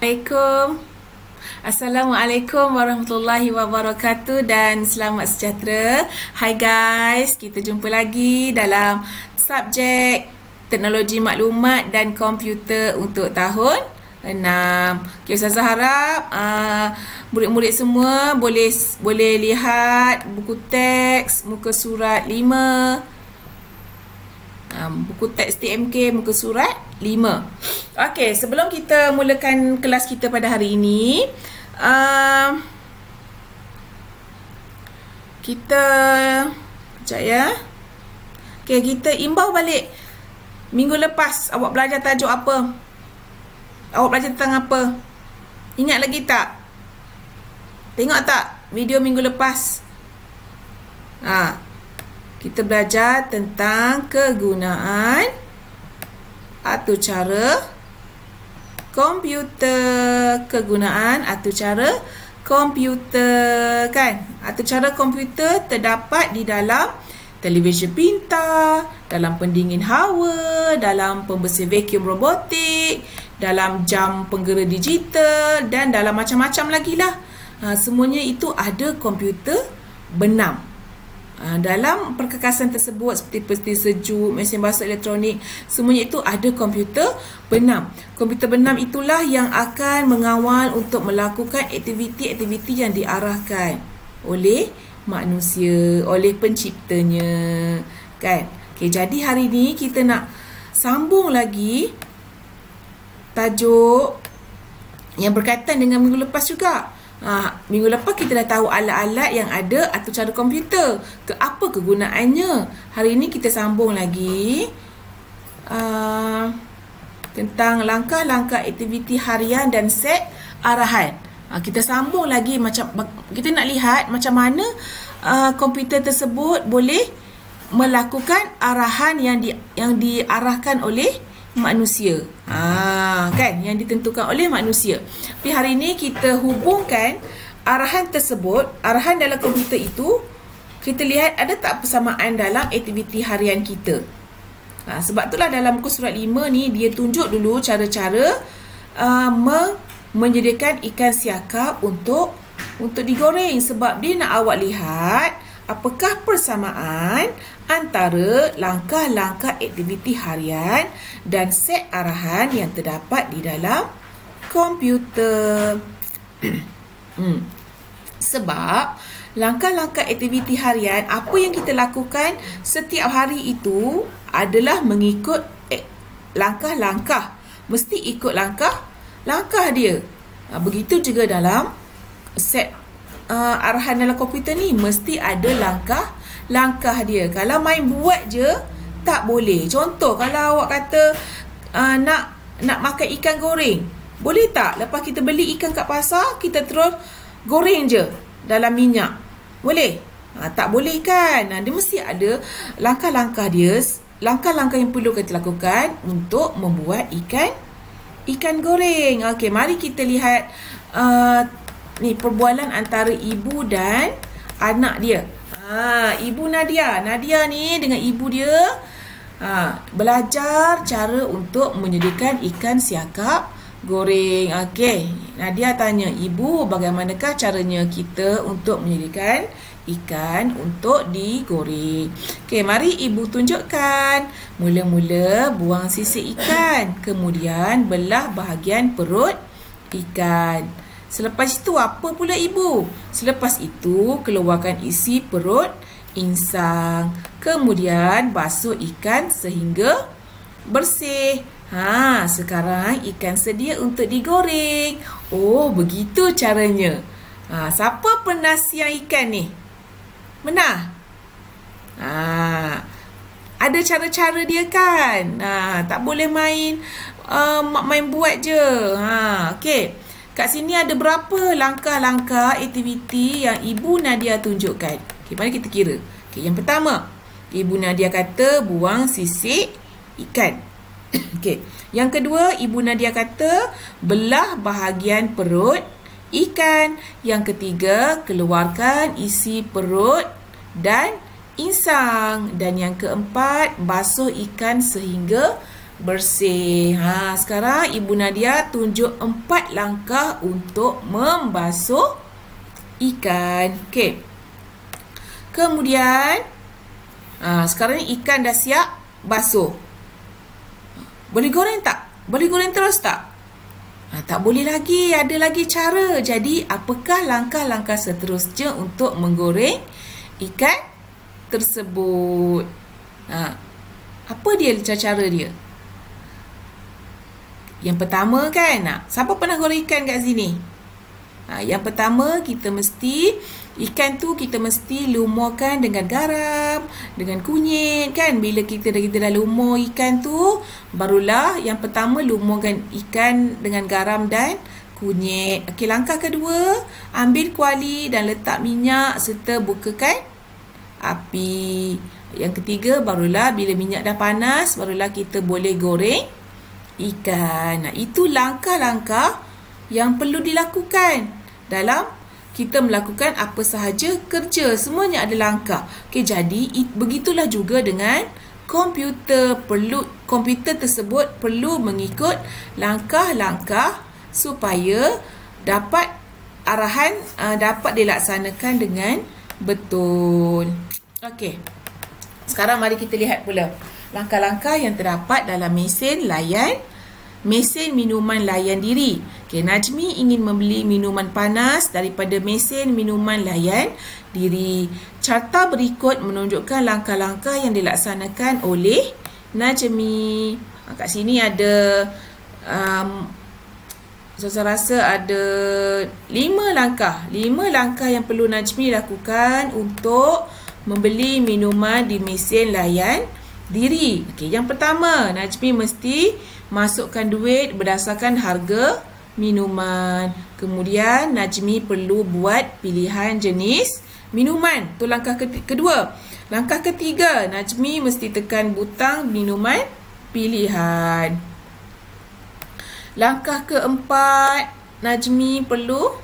Assalamualaikum. Assalamualaikum warahmatullahi wabarakatuh dan selamat sejahtera. Hai guys, kita jumpa lagi dalam subjek teknologi maklumat dan komputer untuk tahun 6. Okay, Ustazah harap murid-murid semua boleh lihat buku teks muka surat 5. Buku teks TMK muka surat 5. Okey, sebelum kita mulakan kelas kita pada hari ini, kita sekejap ya. Okey, kita imbau balik. Minggu lepas awak belajar tajuk apa? Awak belajar tentang apa? Ingat lagi tak? Tengok tak video minggu lepas? Kita belajar tentang kegunaan atau cara komputer. Kegunaan atau cara komputer, kan? Atau cara komputer terdapat di dalam televisyen pintar, dalam pendingin hawa, dalam pembersih vacuum robotik, dalam jam penggera digital dan dalam macam-macam lagi lah. Semuanya itu ada komputer benam. Dalam perkakasan tersebut seperti peti sejuk, mesin basuh elektronik, semuanya itu ada komputer benam. Komputer benam itulah yang akan mengawal untuk melakukan aktiviti-aktiviti yang diarahkan oleh manusia, oleh penciptanya, kan? Okay, jadi hari ini kita nak sambung lagi tajuk yang berkaitan dengan minggu lepas juga. Minggu lepas kita dah tahu alat-alat yang ada atau cara komputer, apa kegunaannya. Hari ini kita sambung lagi tentang langkah-langkah aktiviti harian dan set arahan. Kita sambung lagi, macam kita nak lihat macam mana komputer tersebut boleh melakukan arahan yang diarahkan oleh manusia, kan, yang ditentukan oleh manusia. Tapi hari ini kita hubungkan arahan tersebut, arahan dalam komputer itu, kita lihat ada tak persamaan dalam aktiviti harian kita. Sebab itulah dalam muka surat 5 ni dia tunjuk dulu cara-cara menyediakan ikan siakap untuk digoreng. Sebab dia nak awak lihat apakah persamaan antara langkah-langkah aktiviti harian dan set arahan yang terdapat di dalam komputer. Sebab langkah-langkah aktiviti harian, apa yang kita lakukan setiap hari itu adalah mengikut langkah-langkah. Mesti ikut langkah dia. Begitu juga dalam set arahan dalam komputer ni, mesti ada langkah dia. Kalau main buat je tak boleh. Contoh, kalau awak kata nak makan ikan goreng, boleh tak lepas kita beli ikan kat pasar kita terus goreng je dalam minyak? Boleh? Tak boleh, kan? Dia mesti ada langkah-langkah dia, langkah-langkah yang perlu kita lakukan untuk membuat ikan goreng. Okey, mari kita lihat ni perbualan antara ibu dan anak dia. Ibu Nadia ni dengan ibu dia belajar cara untuk menyediakan ikan siakap goreng. Okey, Nadia tanya, ibu, bagaimanakah caranya kita untuk menyediakan ikan untuk digoreng? Okey, mari ibu tunjukkan. Mula-mula buang sisik ikan, kemudian belah bahagian perut ikan. Selepas itu apa pula ibu? Selepas itu keluarkan isi perut insang. Kemudian basuh ikan sehingga bersih. Sekarang ikan sedia untuk digoreng. Oh, begitu caranya. Siapa pernah siang ikan ni? Pernah? Ada cara-cara dia, kan? Tak boleh main buat je. Okey. Kat sini ada berapa langkah-langkah aktiviti yang Ibu Nadia tunjukkan? Okay, mari kita kira. Okay, yang pertama, Ibu Nadia kata buang sisik ikan. Okay. Yang kedua, Ibu Nadia kata belah bahagian perut ikan. Yang ketiga, keluarkan isi perut dan insang. Dan yang keempat, basuh ikan sehingga bersih. Sekarang Ibu Nadia tunjuk 4 langkah untuk membasuh ikan. Okey. Kemudian sekarang ni ikan dah siap basuh. Boleh goreng tak? Boleh goreng terus tak? Tak boleh lagi, ada lagi cara. Jadi, apakah langkah-langkah seterusnya untuk menggoreng ikan tersebut? Apa dia cara dia? Yang pertama kan, siapa pernah goreng ikan kat sini? Yang pertama, ikan tu kita mesti lumurkan dengan garam, dengan kunyit kan. Bila kita dah lumur ikan tu, barulah yang pertama lumurkan ikan dengan garam dan kunyit. Okey, langkah kedua, ambil kuali dan letak minyak serta bukakan api. Yang ketiga, barulah bila minyak dah panas, barulah kita boleh goreng ikan. Itu langkah-langkah yang perlu dilakukan dalam kita melakukan apa sahaja kerja. Semuanya ada langkah. Okey, jadi begitulah juga dengan komputer. Komputer tersebut perlu mengikut langkah-langkah supaya dapat dapat dilaksanakan dengan betul. Okey. Sekarang mari kita lihat pula langkah-langkah yang terdapat dalam mesin minuman layan diri. Okay, Najmi ingin membeli minuman panas daripada mesin minuman layan diri. Carta berikut menunjukkan langkah-langkah yang dilaksanakan oleh Najmi. Kat sini ada saya rasa ada 5 langkah. 5 langkah yang perlu Najmi lakukan untuk membeli minuman di mesin layan diri. Okay, yang pertama, Najmi mesti masukkan duit berdasarkan harga minuman. Kemudian Najmi perlu buat pilihan jenis minuman. Itu langkah kedua. Langkah ketiga, Najmi mesti tekan butang minuman pilihan. Langkah keempat, Najmi perlu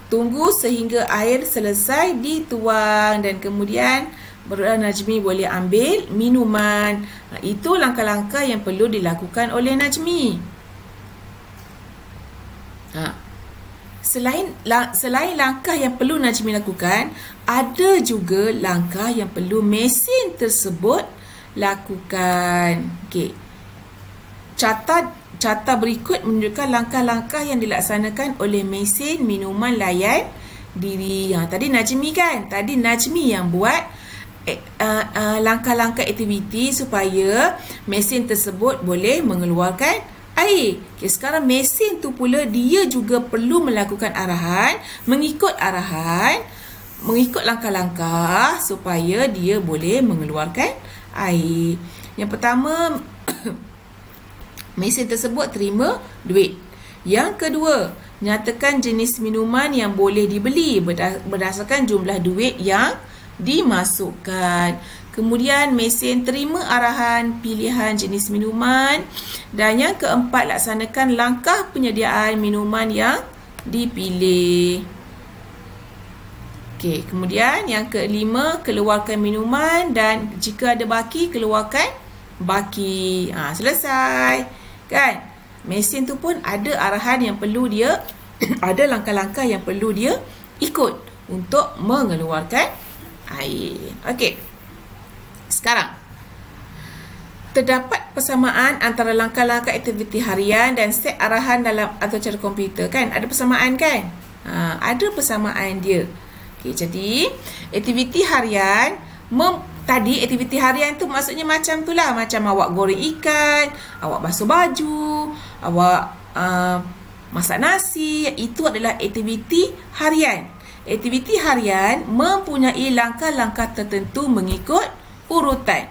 tunggu sehingga air selesai dituang dan kemudian barulah Najmi boleh ambil minuman. Itu langkah-langkah yang perlu dilakukan oleh Najmi. Selain langkah yang perlu Najmi lakukan, ada juga langkah yang perlu mesin tersebut lakukan. Okey. Carta berikut menunjukkan langkah-langkah yang dilaksanakan oleh mesin minuman layan diri. Tadi Najmi kan? Tadi Najmi yang buat langkah-langkah aktiviti supaya mesin tersebut boleh mengeluarkan air. Okay, sekarang mesin tu pula dia juga perlu melakukan mengikut langkah-langkah supaya dia boleh mengeluarkan air. Yang pertama, mesin tersebut terima duit. Yang kedua, nyatakan jenis minuman yang boleh dibeli berdasarkan jumlah duit yang dimasukkan. Kemudian mesin terima arahan pilihan jenis minuman. Dan yang keempat, laksanakan langkah penyediaan minuman yang dipilih. Okey, kemudian yang kelima, keluarkan minuman dan jika ada baki, keluarkan baki. Selesai. Kan? Mesin tu pun ada arahan yang perlu dia ada langkah-langkah yang perlu dia ikut untuk mengeluarkan air. Okey. Sekarang, terdapat persamaan antara langkah-langkah aktiviti harian dan set arahan dalam atau cara komputer kan? Ada persamaan kan? Ada persamaan dia. Okey, jadi aktiviti harian tadi aktiviti harian tu maksudnya macam tu lah, macam awak goreng ikan, awak basuh baju, awak masak nasi. Itu adalah aktiviti harian. Aktiviti harian mempunyai langkah-langkah tertentu mengikut urutan.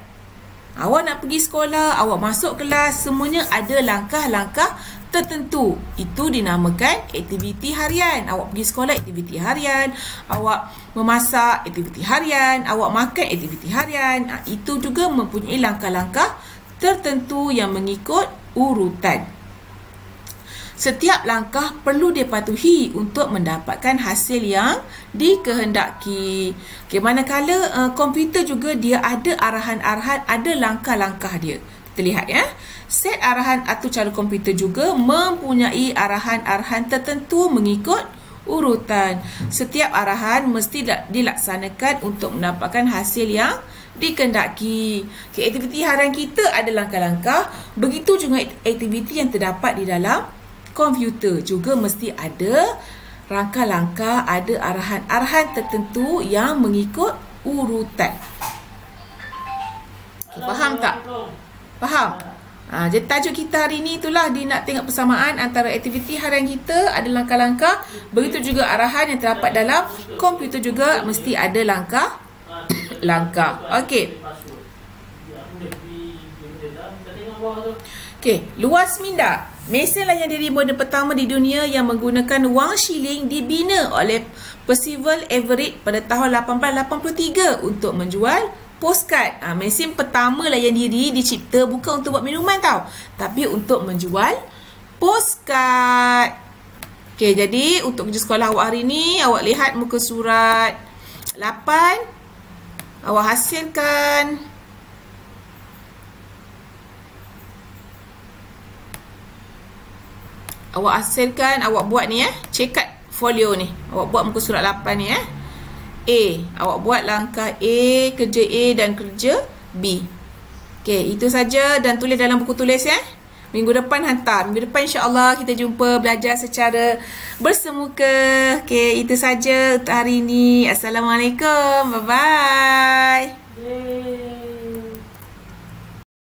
Awak nak pergi sekolah, awak masuk kelas, semuanya ada langkah-langkah tertentu. Itu dinamakan aktiviti harian. Awak pergi sekolah, aktiviti harian. Awak memasak, aktiviti harian. Awak makan, aktiviti harian. Itu juga mempunyai langkah-langkah tertentu yang mengikut urutan. Setiap langkah perlu dipatuhi untuk mendapatkan hasil yang dikehendaki. Okay, manakala komputer juga dia ada arahan-arahan, ada langkah-langkah dia. Kita lihat ya. Set arahan atau cara komputer juga mempunyai arahan-arahan tertentu mengikut urutan. Setiap arahan mesti dilaksanakan untuk mendapatkan hasil yang dikehendaki. Okay, aktiviti harian kita ada langkah-langkah. Begitu juga aktiviti yang terdapat di dalam komputer. Juga mesti ada langkah-langkah, ada arahan-arahan tertentu yang mengikut urutan. Okay, faham tak? Faham? Jadi tajuk kita hari ni itulah dia nak tengok persamaan antara aktiviti harian kita ada langkah-langkah, begitu juga arahan yang terdapat dalam komputer juga mesti ada langkah. Okey. Okey, luas minda. Mesin layan diri moden pertama di dunia yang menggunakan wang shilling dibina oleh Percival Everett pada tahun 1883 untuk menjual postcard. Mesin pertama layan diri dicipta bukan untuk buat minuman tau, tapi untuk menjual postcard. Okey, jadi untuk kerja sekolah awak hari ni, awak lihat muka surat 8. Awak hasilkan. Awak buat ni cekat folio ni. Awak buat muka surat 8 ni A. Awak buat langkah A, kerja A dan kerja B. Okey, itu saja dan tulis dalam buku tulis Minggu depan hantar. Minggu depan insya-Allah kita jumpa belajar secara bersemuka. Okey, itu saja untuk hari ini. Assalamualaikum. Bye bye.